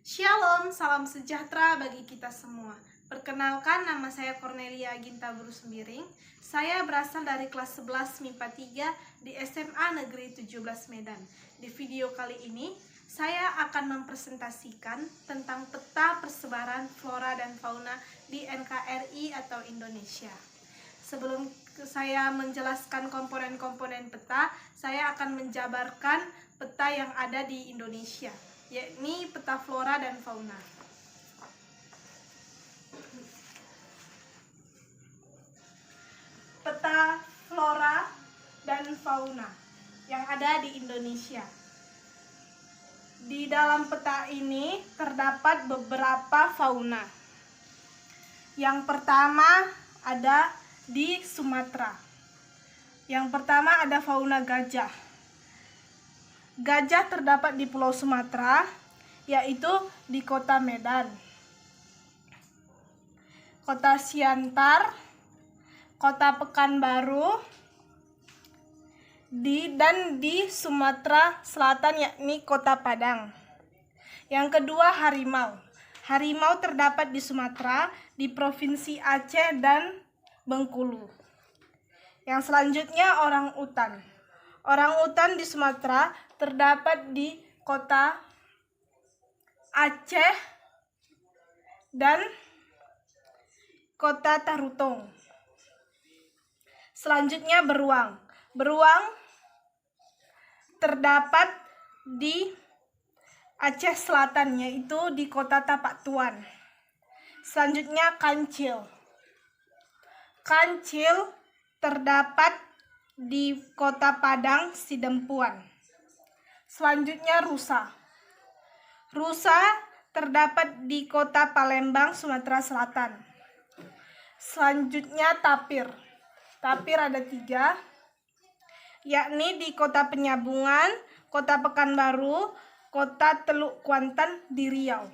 Shalom, salam sejahtera bagi kita semua. Perkenalkan, nama saya Cornelia Ginta Buru Sembiring. Saya berasal dari kelas 11 MIPA 3 di SMA Negeri 17 Medan. Di video kali ini, saya akan mempresentasikan tentang peta persebaran flora dan fauna di NKRI atau Indonesia. Sebelum saya menjelaskan komponen-komponen peta, saya akan menjabarkan peta yang ada di Indonesia, yakni peta flora dan fauna. Peta flora dan fauna yang ada di Indonesia. Di dalam peta ini terdapat beberapa fauna. Yang pertama ada di Sumatera. Yang pertama ada fauna gajah. Gajah terdapat di Pulau Sumatera, yaitu di Kota Medan, Kota Siantar, Kota Pekanbaru, dan di Sumatera Selatan, yakni Kota Padang. Yang kedua harimau. Harimau terdapat di Sumatera, di Provinsi Aceh dan Bengkulu. Yang selanjutnya orangutan. Orangutan di Sumatera terdapat di Kota Aceh dan Kota Tarutong. Selanjutnya beruang. Beruang terdapat di Aceh Selatan, yaitu di Kota Tapak Tuan. Selanjutnya kancil. Kancil terdapat di Kota Padang, Sidempuan. Selanjutnya rusa. Rusa terdapat di Kota Palembang, Sumatera Selatan. Selanjutnya tapir. Tapir ada 3, yakni di Kota Penyambungan, Kota Pekanbaru, Kota Teluk Kuantan di Riau.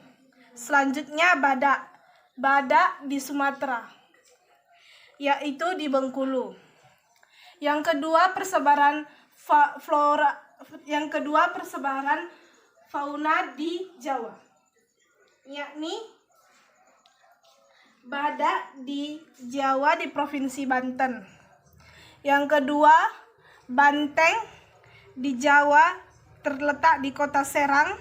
Selanjutnya badak. Badak di Sumatera, yaitu di Bengkulu. Yang kedua persebaran fauna di Jawa, yakni badak di Jawa di Provinsi Banten. Yang kedua banteng di Jawa terletak di Kota Serang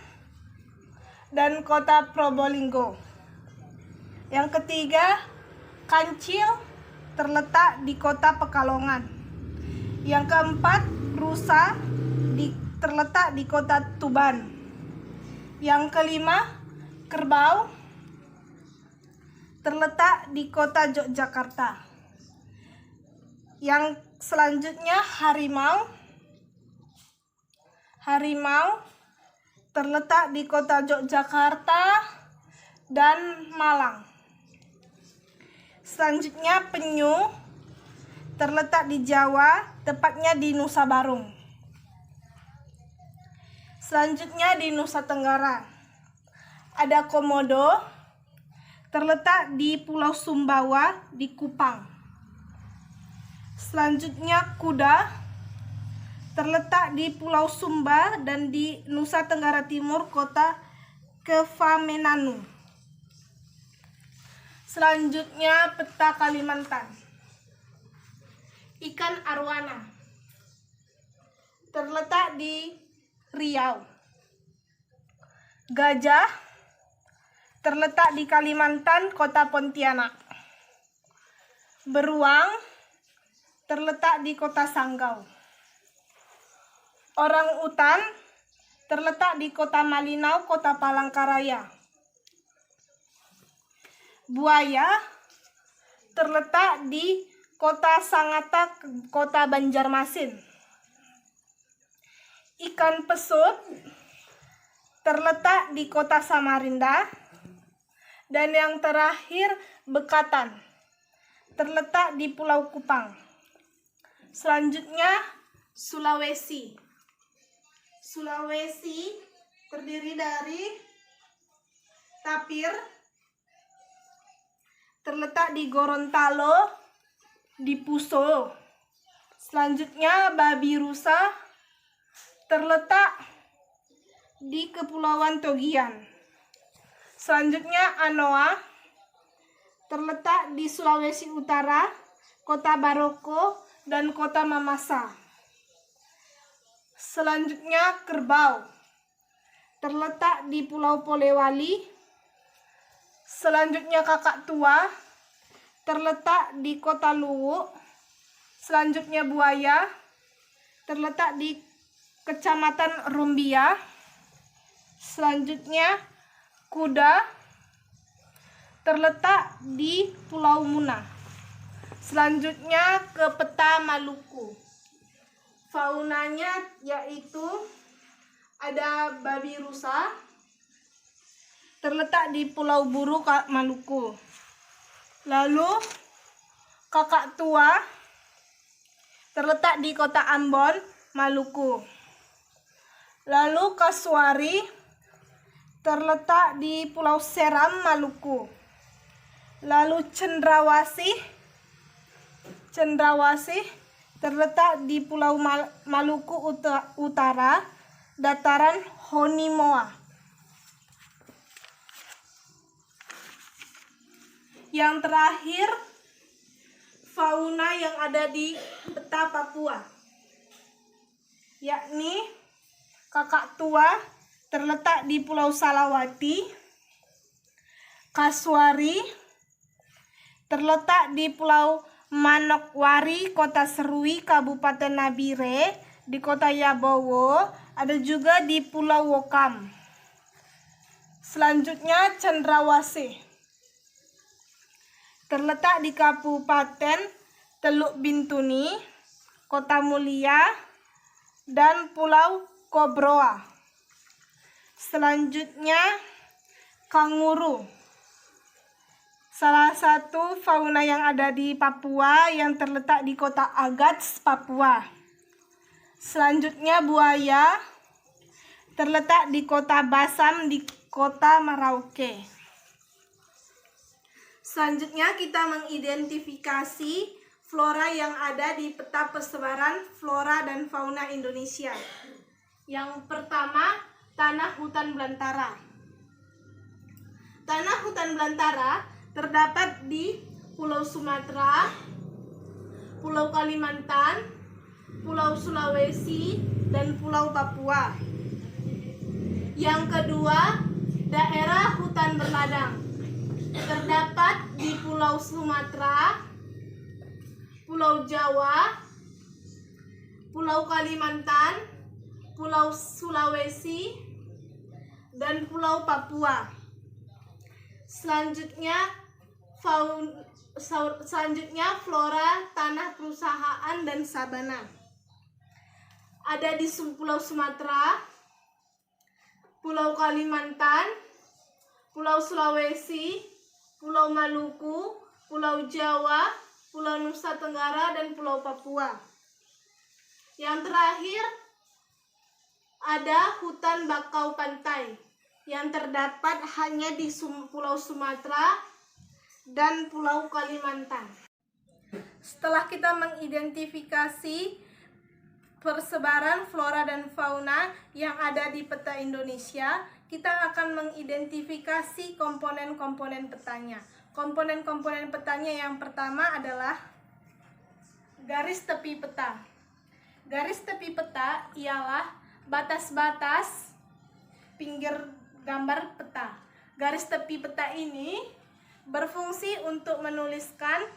dan Kota Probolinggo. Yang ketiga kancil terletak di Kota Pekalongan. Yang keempat rusa terletak di Kota Tuban. Yang kelima kerbau terletak di Kota Yogyakarta. Yang selanjutnya harimau. Harimau terletak di Kota Yogyakarta dan Malang. Selanjutnya penyu terletak di Jawa, tepatnya di Nusa Barung. Selanjutnya di Nusa Tenggara ada komodo terletak di Pulau Sumbawa di Kupang. Selanjutnya kuda terletak di Pulau Sumba dan di Nusa Tenggara Timur, Kota Kefaminanu. Selanjutnya peta Kalimantan. Ikan arwana terletak di Riau. Gajah terletak di Kalimantan, Kota Pontianak. Beruang terletak di Kota Sanggau. Orangutan terletak di Kota Malinau, Kota Palangkaraya. Buaya terletak di Kota Sangatta, Kota Banjarmasin. Ikan pesut terletak di Kota Samarinda. Dan yang terakhir bekatan terletak di Pulau Kupang. Selanjutnya Sulawesi. Sulawesi terdiri dari tapir terletak di Gorontalo, di Puso. Selanjutnya babi rusa terletak di Kepulauan Togian. Selanjutnya Anoa, terletak di Sulawesi Utara, Kota Baroko, dan Kota Mamasa. Selanjutnya Kerbau, terletak di Pulau Polewali. Selanjutnya Kakak Tua, terletak di Kota Luwu. Selanjutnya Buaya, terletak di Kecamatan Rumbia. Selanjutnya Kuda, terletak di Pulau Muna. Selanjutnya ke peta Maluku. Faunanya yaitu ada babi rusa, terletak di Pulau Buru, Maluku. Lalu Kakak Tua, terletak di Kota Ambon, Maluku. Lalu Kasuari, terletak di Pulau Seram, Maluku. Lalu Cendrawasih terletak di Pulau Maluku Utara, dataran Honimoa. Yang terakhir, fauna yang ada di peta Papua, yakni Kakak Tua terletak di Pulau Salawati. Kasuari terletak di Pulau Manokwari, Kota Serui, Kabupaten Nabire, di Kota Yabowo, ada juga di Pulau Wokam. Selanjutnya Cendrawasih, terletak di Kabupaten Teluk Bintuni, Kota Mulia, dan Pulau Kobroa. Selanjutnya kanguru, salah satu fauna yang ada di Papua yang terletak di Kota Agats, Papua. Selanjutnya buaya, terletak di Kota Basam, di Kota Merauke. Selanjutnya kita mengidentifikasi flora yang ada di peta persebaran flora dan fauna Indonesia. Yang pertama, tanah hutan belantara. Tanah hutan belantara terdapat di Pulau Sumatera, Pulau Kalimantan, Pulau Sulawesi, dan Pulau Papua. Yang kedua, daerah hutan berladang terdapat di Pulau Sumatera, Pulau Jawa, Pulau Kalimantan, Pulau Sulawesi, dan Pulau Papua. Selanjutnya flora tanah perusahaan dan sabana. Ada di Pulau Sumatera, Pulau Kalimantan, Pulau Sulawesi, Pulau Maluku, Pulau Jawa, Pulau Nusa Tenggara, dan Pulau Papua. Yang terakhir, ada hutan bakau pantai yang terdapat hanya di Pulau Sumatera dan Pulau Kalimantan. Setelah kita mengidentifikasi persebaran flora dan fauna yang ada di peta Indonesia, kita akan mengidentifikasi komponen-komponen petanya. Komponen-komponen petanya yang pertama adalah garis tepi peta. Garis tepi peta ialah batas-batas pinggir gambar peta. Garis tepi peta ini berfungsi untuk menuliskan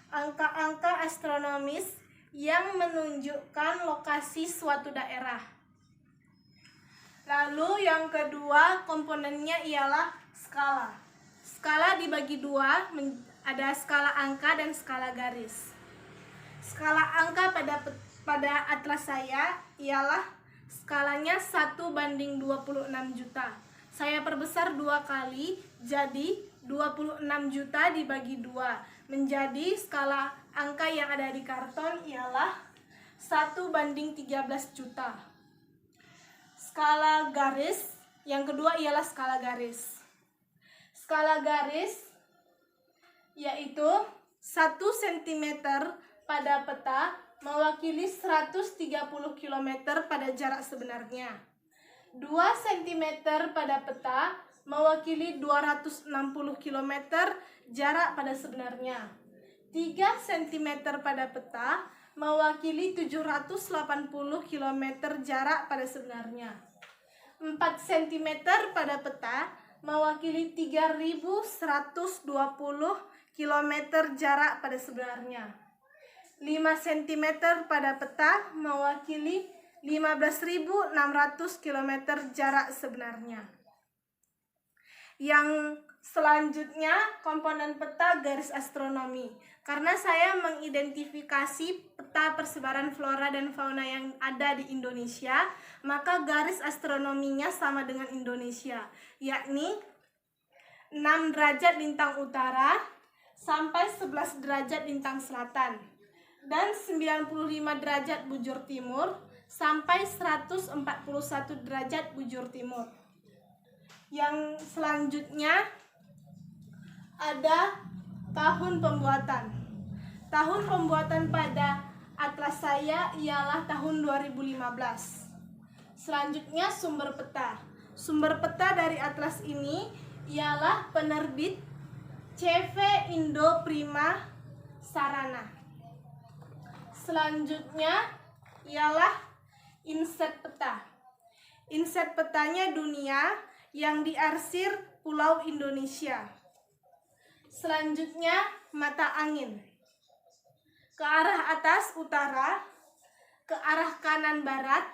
angka-angka astronomis yang menunjukkan lokasi suatu daerah. Lalu yang kedua komponennya ialah skala. Skala dibagi dua, ada skala angka dan skala garis. Skala angka pada atlas saya ialah skalanya 1:26 juta. Saya perbesar 2 kali, jadi 26 juta dibagi 2. Menjadi skala angka yang ada di karton ialah 1:13 juta. Skala garis, yang kedua ialah skala garis. Skala garis yaitu 1 cm pada peta mewakili 130 km pada jarak sebenarnya. 2 cm pada peta mewakili 260 km jarak pada sebenarnya. 3 cm pada peta mewakili 780 km jarak pada sebenarnya. 4 cm pada peta mewakili 3120 km jarak pada sebenarnya. 5 cm pada peta mewakili 15.600 km jarak sebenarnya. Yang selanjutnya komponen peta garis astronomi. Karena saya mengidentifikasi peta persebaran flora dan fauna yang ada di Indonesia, maka garis astronominya sama dengan Indonesia, yakni 6 derajat lintang utara sampai 11 derajat lintang selatan, dan 95 derajat bujur timur sampai 141 derajat bujur timur. Yang selanjutnya ada tahun pembuatan. Tahun pembuatan pada atlas saya ialah tahun 2015. Selanjutnya sumber peta. Sumber peta dari atlas ini ialah penerbit CV Indo Prima Sarana. Selanjutnya ialah inset peta. Inset petanya dunia yang diarsir Pulau Indonesia. Selanjutnya mata angin. Ke arah atas utara, ke arah kanan barat,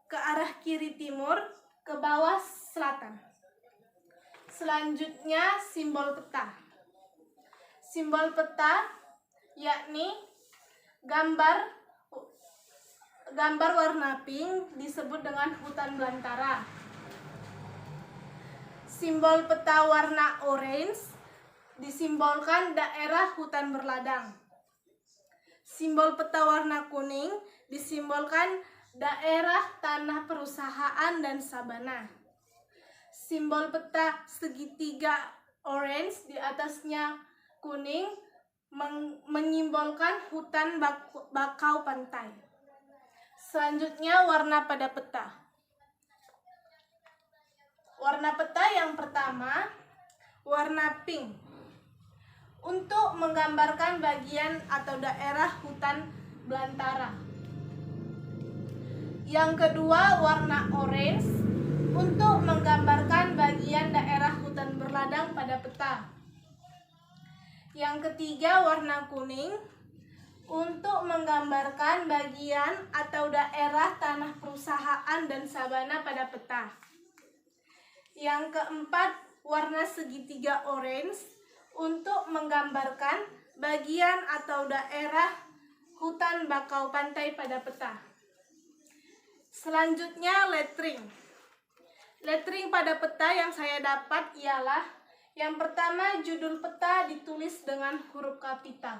ke arah kiri timur, ke bawah selatan. Selanjutnya simbol peta. Simbol peta yakni gambar warna pink disebut dengan hutan belantara. Simbol peta warna orange disimbolkan daerah hutan berladang. Simbol peta warna kuning disimbolkan daerah tanah perusahaan dan sabana. Simbol peta segitiga orange di atasnya kuning menyimbolkan hutan bakau pantai. Selanjutnya warna pada peta. Warna peta yang pertama warna pink untuk menggambarkan bagian atau daerah hutan belantara. Yang kedua warna orange untuk menggambarkan bagian daerah hutan berladang pada peta. Yang ketiga warna kuning untuk menggambarkan bagian atau daerah tanah perusahaan dan sabana pada peta. Yang keempat warna segitiga orange untuk menggambarkan bagian atau daerah hutan bakau pantai pada peta. Selanjutnya lettering. Lettering pada peta yang saya dapat ialah yang pertama judul peta ditulis dengan huruf kapital.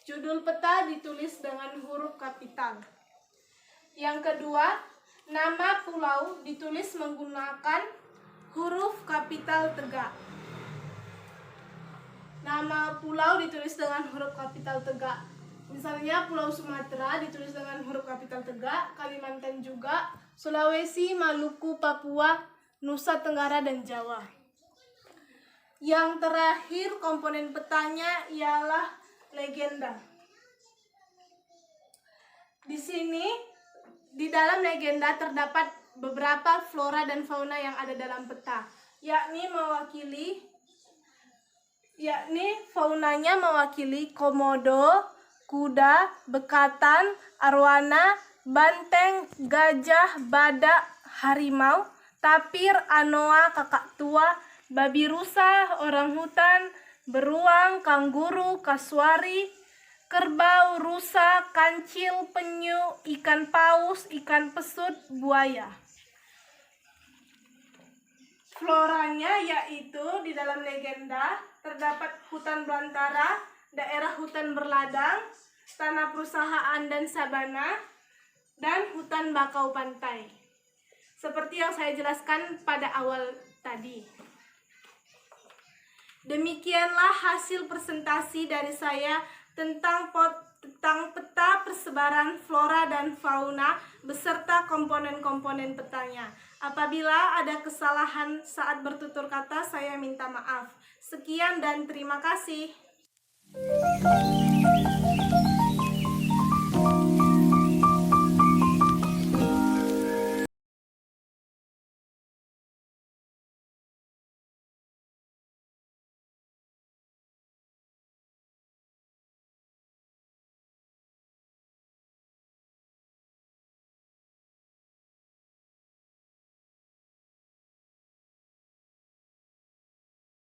Judul peta ditulis dengan huruf kapital. Yang kedua, nama pulau ditulis menggunakan huruf kapital tegak. Nama pulau ditulis dengan huruf kapital tegak. Misalnya Pulau Sumatera ditulis dengan huruf kapital tegak, Kalimantan juga, Sulawesi, Maluku, Papua, Nusa Tenggara, dan Jawa. Yang terakhir komponen petanya ialah legenda. Di sini, di dalam legenda terdapat beberapa flora dan fauna yang ada dalam peta, yakni faunanya mewakili komodo, kuda, bekatan, arwana, banteng, gajah, badak, harimau, tapir, anoa, kakak tua, babi rusa, orangutan, beruang, kangguru, kasuari, kerbau, rusa, kancil, penyu, ikan paus, ikan pesut, buaya. Floranya yaitu di dalam legenda terdapat hutan belantara, daerah hutan berladang, tanah perusahaan dan sabana, dan hutan bakau pantai. Seperti yang saya jelaskan pada awal tadi. Demikianlah hasil presentasi dari saya tentang peta persebaran flora dan fauna beserta komponen-komponen petanya. Apabila ada kesalahan saat bertutur kata, saya minta maaf. Sekian dan terima kasih.